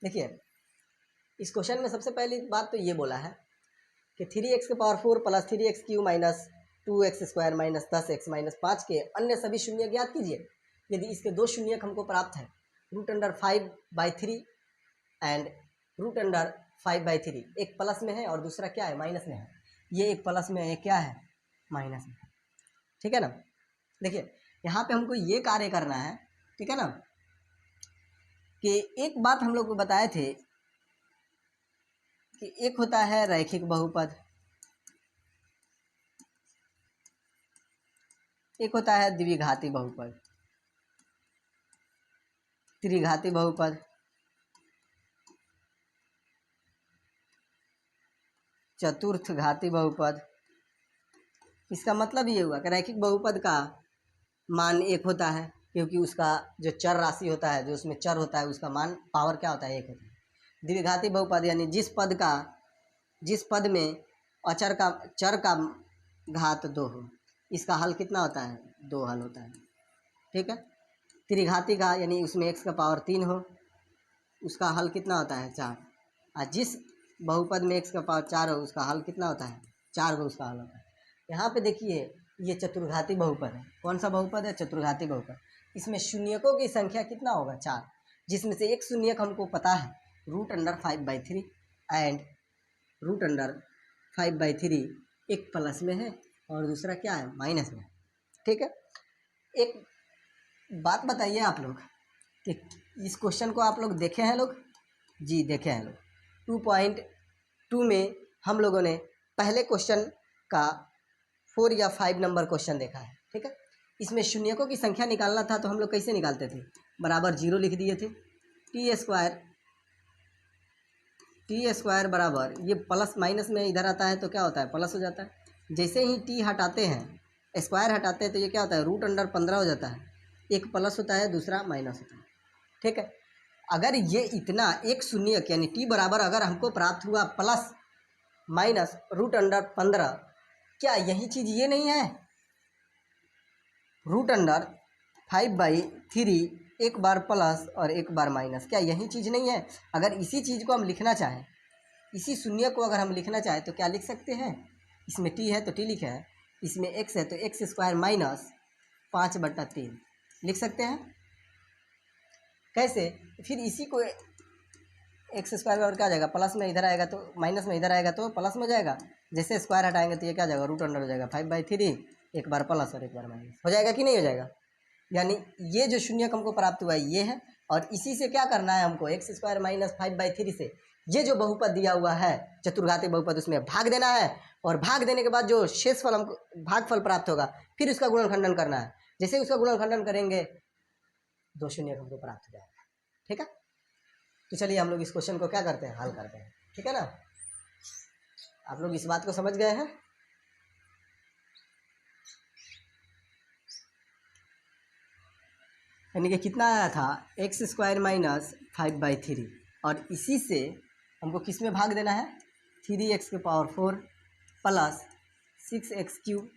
देखिए इस क्वेश्चन में सबसे पहली बात तो ये बोला है कि 3x के power 4 plus 3x Q minus 2x square minus 10x minus 5 के अन्य सभी शून्य ज्ञात कीजिए। यदि इसके दो शून्यक हमको प्राप्त है √5/3 एंड √5/3, एक प्लस में है और दूसरा क्या है, माइनस में है। ये एक प्लस में है, ये क्या है, माइनस में है। ठीक है ना। देखिए यहाँ पे हमको ये कार्य करना है, ठीक है ना, कि एक बात हम लोग को बताए थे कि एक होता है रैखिक बहुपद, एक होता है द्विघाती बहुपद, त्रिघाती बहुपद, चतुर्थ घाती बहुपद। इसका मतलब ये हुआ कि रैखिक बहुपद का मान एक होता है क्योंकि उसका जो चर राशि होता है, जो उसमें चर होता है, उसका मान पावर क्या होता है, एक होता है। द्विघाती बहुपद यानी जिस पद में अचर का चर का घात 2 हो, इसका हल कितना होता है, 2 हल होता है। ठीक है। त्रिघाती का यानी उसमें x का पावर 3 हो, उसका हल कितना होता है, 4। और जिस बहुपद में x का पावर 4 हो, उसका हल कितना होता है, 4 को उसका हल होता है। यहाँ पे देखिए ये चतुर्घाती बहुपद है। कौन सा बहुपद है, चतुर्घाती बहुपद। इसमें शून्यकों की संख्या कितना होगा, 4, जिसमें से एक शून्यक हमको पता है √5/3 एंड √5/3 एक प्लस में है और दूसरा क्या है, माइनस में है। ठीक है। एक बात बताइए आप लोग कि इस क्वेश्चन को आप लोग देखे हैं लोग, जी देखे हैं लोग। 2.2 में हम लोगों ने पहले क्वेश्चन का 4 या 5 नंबर क्वेश्चन देखा है। ठीक है। इसमें शून्यकों की संख्या निकालना था तो हम लोग कैसे निकालते थे, बराबर 0 लिख दिए थे। टी स्क्वायर बराबर, ये प्लस माइनस में इधर आता है तो क्या होता है, प्लस हो जाता है। जैसे ही टी हटाते हैं, स्क्वायर हटाते हैं, तो ये क्या होता है, √15 हो जाता है। एक प्लस होता है, दूसरा माइनस होता है। ठीक है। अगर ये इतना एक शून्यक यानी टी बराबर अगर हमको प्राप्त हुआ प्लस माइनस √15, क्या यही चीज़ ये नहीं है, √5/3 एक बार प्लस और एक बार माइनस, क्या यही चीज़ नहीं है। अगर इसी चीज़ को हम लिखना चाहें, इसी शून्य को अगर हम लिखना चाहें तो क्या लिख सकते हैं, इसमें टी है तो टी लिखे है, इसमें एक्स है तो एक्स स्क्वायर माइनस 5/3 लिख सकते हैं। कैसे, फिर इसी को एक्स स्क्वायर और क्या आ जाएगा, प्लस में इधर आएगा तो माइनस में इधर आएगा तो प्लस में जाएगा। जैसे स्क्वायर हटाएंगे तो ये क्या जाएगा, √अंडर हो जाएगा 5/3, एक बार प्लस और एक बार माइनस हो जाएगा कि नहीं हो जाएगा। यानी ये जो शून्यक हमको प्राप्त हुआ है ये है, और इसी से क्या करना है हमको, एक्स स्क्वायर माइनस 5/3 से ये जो बहुपद दिया हुआ है चतुर्घाती बहुपद, उसमें भाग देना है, और भाग देने के बाद जो शेषफल हमको भागफल प्राप्त होगा फिर उसका गुणनखंडन करना है। जैसे उसका गुणनखंडन करेंगे 2 शून्यक हमको प्राप्त हो जाएगा। ठीक है। तो चलिए हम लोग इस क्वेश्चन को क्या करते हैं, हल करते हैं। ठीक है ना। आप लोग इस बात को समझ गए हैं। यानी कि कितना आया था, एक्स स्क्वायर माइनस 5/3, और इसी से हमको किस में भाग देना है, 3x के power 4 plus 6x³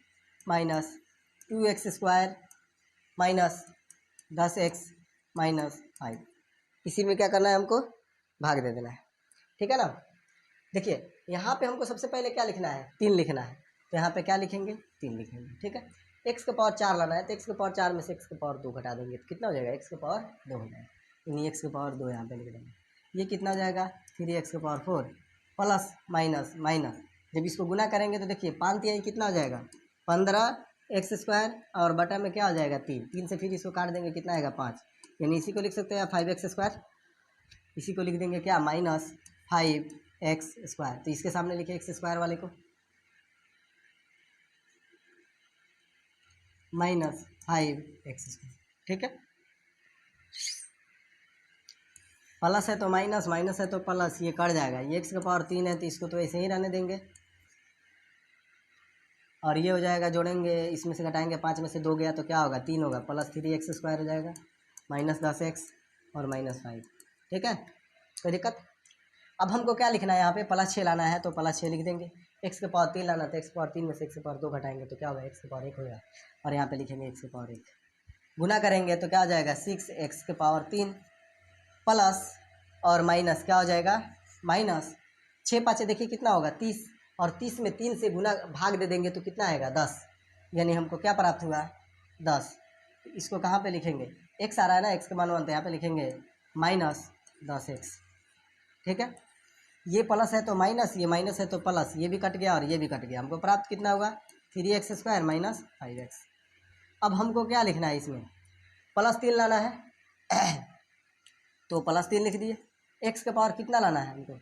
minus 2x square minus 10x minus 5, इसी में क्या करना है, हमको भाग दे देना है। ठीक है ना। देखिए यहाँ पे हमको सबसे पहले क्या लिखना है, 3 लिखना है, तो यहाँ पे क्या लिखेंगे, 3 लिखेंगे। ठीक है। x के पावर 4 लाना है तो x के पावर 4 में से x के पावर 2 घटा देंगे तो कितना हो जाएगा, x के पावर 2 हो जाएगा, यानी x के पावर 2 यहाँ पे लिख देंगे। ये कितना हो जाएगा, 3x के पावर 4 प्लस माइनस माइनस, जब इसको गुना करेंगे तो देखिए 5 कितना हो जाएगा, 15x स्क्वायर, और बटा में क्या हो जाएगा, 3 से फिर इसको काट देंगे, कितना आएगा, 5, यानी इसी को लिख सकते हैं 5x स्क्वायर, इसी को लिख देंगे क्या, माइनस 5x स्क्वायर। तो इसके सामने लिखे x स्क्वायर वाले को, माइनस 5x स्क्वायर। ठीक है। प्लस है तो माइनस, माइनस है तो प्लस, ये कट जाएगा। ये x का पावर 3 है तो इसको तो ऐसे ही रहने देंगे, और ये हो जाएगा, जोड़ेंगे, इसमें से घटाएंगे, 5 में से 2 गया तो क्या होगा, 3 होगा, प्लस 3x स्क्वायर हो जाएगा, माइनस 10x और माइनस 5। ठीक है। कोई दिक्कत। अब हमको क्या लिखना है, यहाँ पे +6 लाना है तो +6 लिख देंगे। x के पावर 3 लाना तो x के पावर 3 में से x के पावर 2 घटाएंगे तो क्या होगा, x के पावर 1 होगा, और यहाँ पे लिखेंगे x के पावर 1। गुना करेंगे तो क्या हो जाएगा, 6x के पावर 3 प्लस, और माइनस क्या हो जाएगा, माइनस 6×5 देखिए कितना होगा 30, और 30 में 3 से गुना भाग दे देंगे तो कितना आएगा 10, यानी हमको क्या प्राप्त हुआ 10। इसको कहाँ पे लिखेंगे, x आ रहा है ना, x का मान 1, तो यहाँ पे लिखेंगे -10x। ठीक है, ये प्लस है तो माइनस, ये माइनस है तो प्लस, ये भी कट गया और ये भी कट गया, हमको प्राप्त कितना होगा 3x² - 5x। अब हमको क्या लिखना है, इसमें +3 लाना है तो +3 लिख दिए। x का पावर कितना लाना है हमको,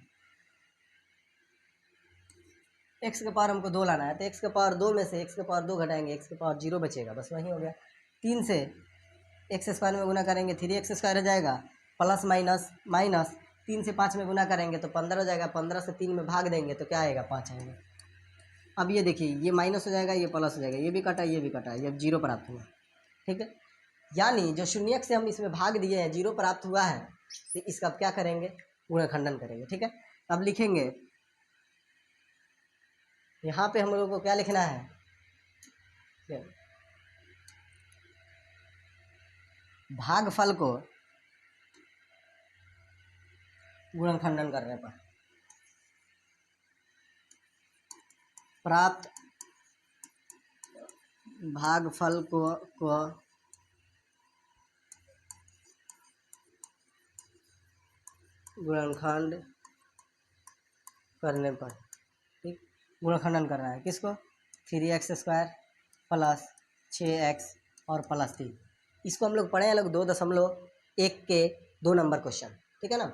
x का पावर हमको 2 लाना है, तो x का पावर 2 में से x का पावर 2 घटाएंगे, x का पावर 0 बचेगा, बस वही हो गया। 3 से x² में गुना करेंगे 3x² हो जाएगा, प्लस माइनस माइनस 3 से 5 में गुना करेंगे तो 15 हो जाएगा, 15 से 3 में भाग देंगे तो क्या आएगा 5 आएगा। अब ये देखिए ये माइनस हो जाएगा, ये प्लस हो जाएगा, ये भी कटा ये भी कटा, ये 0 प्राप्त हुआ। ठीक है, यानी जो शून्यक से हम इसमें भाग दिए हैं 0 प्राप्त हुआ है, तो इसका अब क्या करेंगे, गुणनखंडन करेंगे। ठीक है, अब लिखेंगे यहाँ पे हम लोगों को क्या लिखना है, भागफल को गुणनखंडन करने पर प्राप्त भागफल को गुणनखंड करने पर, ठीक, गुणनखंडन करना है किसको, 3x² प्लस 6x और प्लस 3। इसको हम लोग पढ़े हैं लोग 2.1 के 2 नंबर क्वेश्चन। ठीक है ना,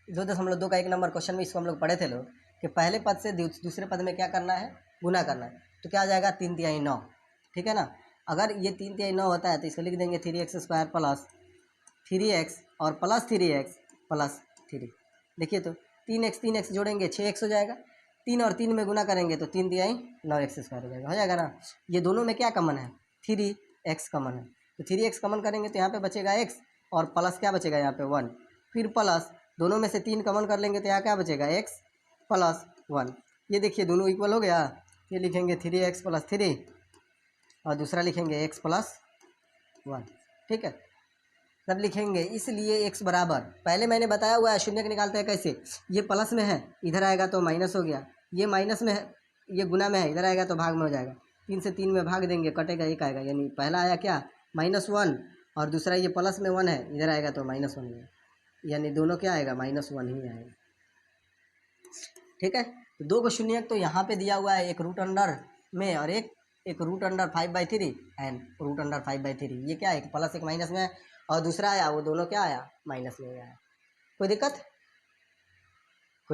2.2 का 1 नंबर क्वेश्चन में इसको हम लोग पढ़े थे लोग कि पहले पद से दूसरे पद में क्या करना है, गुना करना है, तो क्या आ जाएगा 3×9। ठीक है ना, अगर ये 3×9 होता है तो इसको लिख देंगे 3x² प्लस 3x और प्लस 3x प्लस 3। देखिए तो 3x जोड़ेंगे 6x हो जाएगा, 3 और 3 में गुना करेंगे तो 3×9x² हो जाएगा ना। ये दोनों में क्या कॉमन है, 3x कॉमन है, तो 3x कॉमन करेंगे तो यहाँ पे बचेगा x और प्लस क्या बचेगा यहाँ पे 1, फिर प्लस दोनों में से 3 कॉमन कर लेंगे तो यहाँ क्या बचेगा x प्लस 1। ये देखिए दोनों इक्वल हो गया, ये लिखेंगे 3x प्लस 3 और दूसरा लिखेंगे x प्लस 1। ठीक है, तब लिखेंगे इसलिए x बराबर, पहले मैंने बताया हुआ है शून्य निकालते हैं कैसे, ये प्लस में है इधर आएगा तो माइनस हो गया, ये माइनस में है ये गुना में है इधर आएगा तो भाग में हो जाएगा, 3 से 3 में भाग देंगे कटेगा 1 आएगा, यानी पहला आया क्या -1 और दूसरा ये प्लस में 1 है इधर आएगा तो -1 है, यानी दोनों क्या आएगा -1 ही आएगा। ठीक है, तो 2 को शून्यक तो यहाँ पे दिया हुआ है, एक रूट अंडर में और एक root under 5/3 and root under 5/3। ये क्या है, एक प्लस एक माइनस में है और दूसरा आया वो दोनों क्या आया माइनस में आया। कोई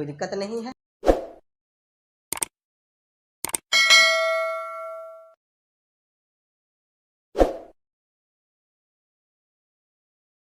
दिक्कत नहीं है।